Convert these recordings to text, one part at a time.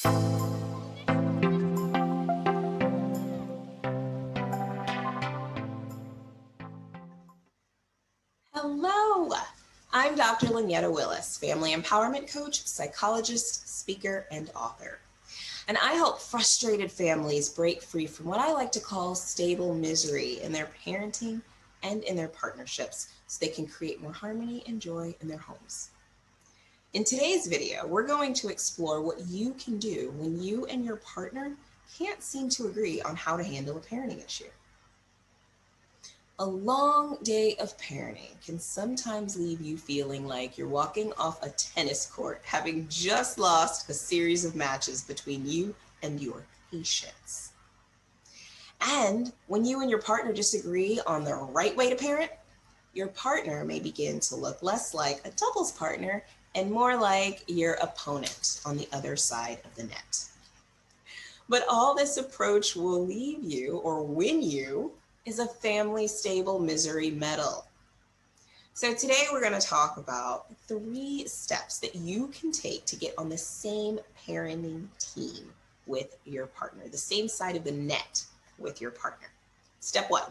Hello, I'm Dr. Lynetta Willis, family empowerment coach, psychologist, speaker, and author. And I help frustrated families break free from what I like to call stable misery in their parenting and in their partnerships so they can create more harmony and joy in their homes. In today's video, we're going to explore what you can do when you and your partner can't seem to agree on how to handle a parenting issue. A long day of parenting can sometimes leave you feeling like you're walking off a tennis court, having just lost a series of matches between you and your patients. And when you and your partner disagree on the right way to parent, your partner may begin to look less like a doubles partner and more like your opponent on the other side of the net. But all this approach will leave you or win you is a family stable misery medal. So today we're going to talk about 3 steps that you can take to get on the same parenting team with your partner, the same side of the net with your partner. Step 1,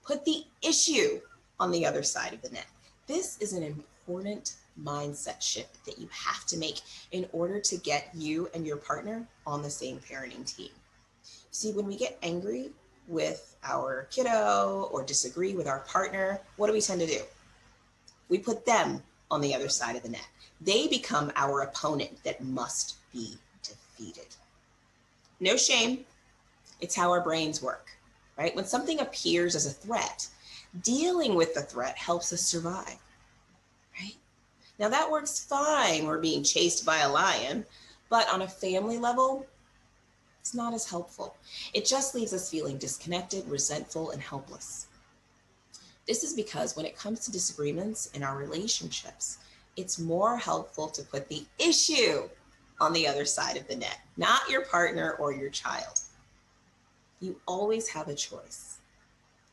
put the issue on the other side of the net. This is an important mindset shift that you have to make in order to get you and your partner on the same parenting team. See, when we get angry with our kiddo or disagree with our partner, what do we tend to do? We put them on the other side of the net. They become our opponent that must be defeated. No shame. It's how our brains work, right? When something appears as a threat, dealing with the threat helps us survive, right? Now that works fine. We're being chased by a lion, but on a family level, it's not as helpful. It just leaves us feeling disconnected, resentful, and helpless. This is because when it comes to disagreements in our relationships, it's more helpful to put the issue on the other side of the net, not your partner or your child. You always have a choice.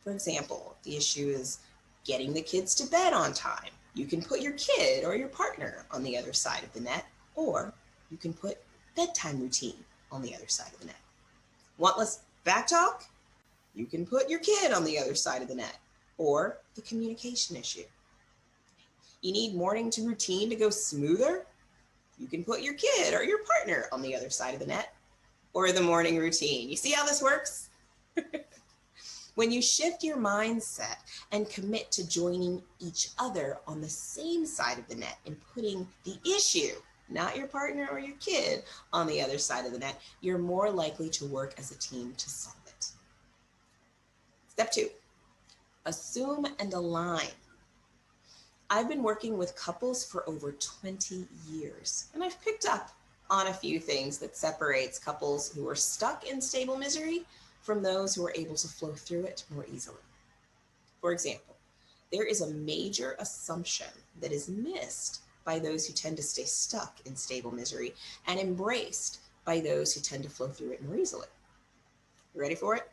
For example, if the issue is getting the kids to bed on time, you can put your kid or your partner on the other side of the net, or you can put bedtime routine on the other side of the net. Want less back talk? You can put your kid on the other side of the net, or the communication issue. You need morning to routine to go smoother? You can put your kid or your partner on the other side of the net, or the morning routine. You see how this works? When you shift your mindset and commit to joining each other on the same side of the net and putting the issue, not your partner or your kid, on the other side of the net, you're more likely to work as a team to solve it. Step 2, assume and align. I've been working with couples for over 20 years, and I've picked up on a few things that separates couples who are stuck in stable misery from those who are able to flow through it more easily. For example, there is a major assumption that is missed by those who tend to stay stuck in stable misery and embraced by those who tend to flow through it more easily. You ready for it?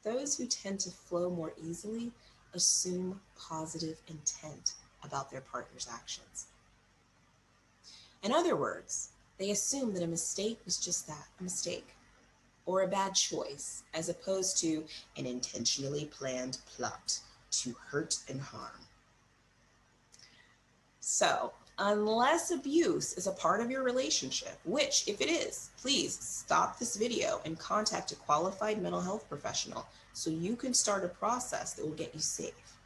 Those who tend to flow more easily assume positive intent about their partner's actions. In other words, they assume that a mistake was just that, a mistake, or a bad choice, as opposed to an intentionally planned plot to hurt and harm. So, unless abuse is a part of your relationship, which if it is, please stop this video and contact a qualified mental health professional so you can start a process that will get you safe.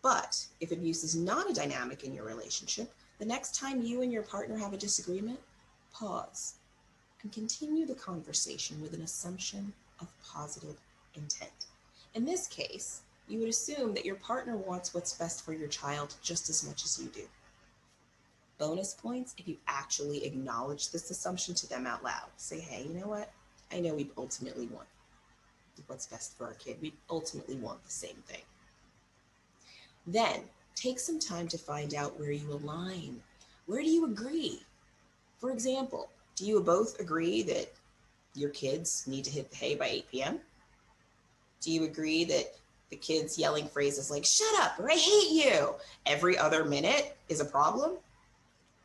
But if abuse is not a dynamic in your relationship, the next time you and your partner have a disagreement, pause and continue the conversation with an assumption of positive intent. In this case, you would assume that your partner wants what's best for your child just as much as you do. Bonus points if you actually acknowledge this assumption to them out loud. Say, hey, you know what? I know we ultimately want what's best for our kid. We ultimately want the same thing. Then take some time to find out where you align. Where do you agree? For example, do you both agree that your kids need to hit the hay by 8 p.m.? Do you agree that the kids yelling phrases like, shut up, or I hate you, every other minute is a problem?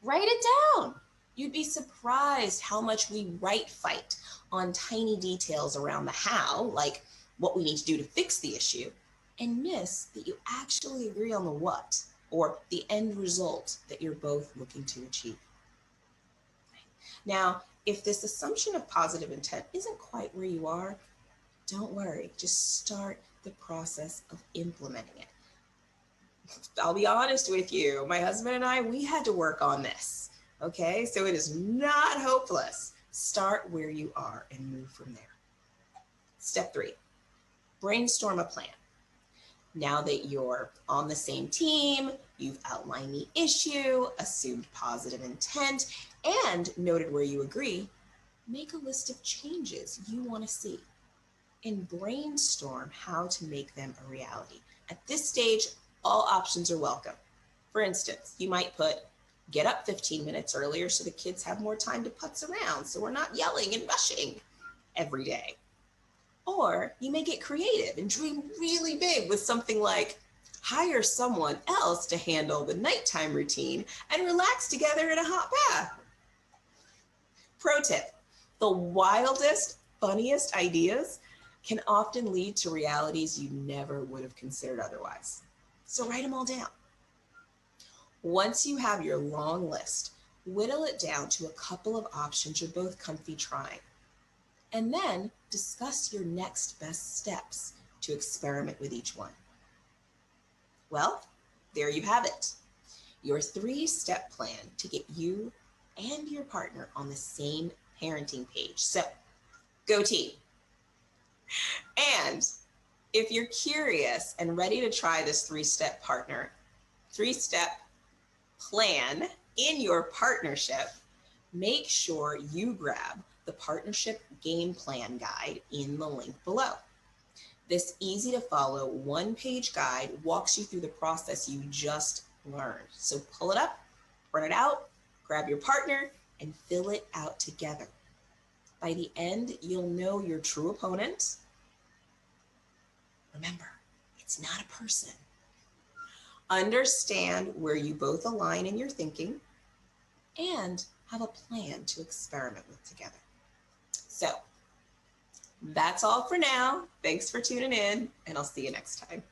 Write it down. You'd be surprised how much we right fight on tiny details around the how, like what we need to do to fix the issue, and miss that you actually agree on the what, or the end result that you're both looking to achieve. Now, if this assumption of positive intent isn't quite where you are, don't worry, just start the process of implementing it. I'll be honest with you, my husband and I, we had to work on this. Okay, so it is not hopeless. Start where you are and move from there. Step 3, brainstorm a plan. Now that you're on the same team, you've outlined the issue, assumed positive intent, and noted where you agree, make a list of changes you want to see and brainstorm how to make them a reality. At this stage, all options are welcome. For instance, you might put, get up 15 minutes earlier so the kids have more time to putz around so we're not yelling and rushing every day. Or you may get creative and dream really big with something like, hire someone else to handle the nighttime routine and relax together in a hot bath. Pro tip, the wildest, funniest ideas can often lead to realities you never would have considered otherwise. So write them all down. Once you have your long list, whittle it down to a couple of options you're both comfy trying. And then discuss your next best steps to experiment with each one. Well, there you have it. Your 3-step plan to get you and your partner on the same parenting page. So, go team. And if you're curious and ready to try this 3-step plan in your partnership, make sure you grab the Partnership Game Plan Guide in the link below. This easy to follow 1-page guide walks you through the process you just learned. So pull it up, print it out, grab your partner, and fill it out together. By the end, you'll know your true opponent. Remember, it's not a person. Understand where you both align in your thinking, and have a plan to experiment with together. So that's all for now. Thanks for tuning in, and I'll see you next time.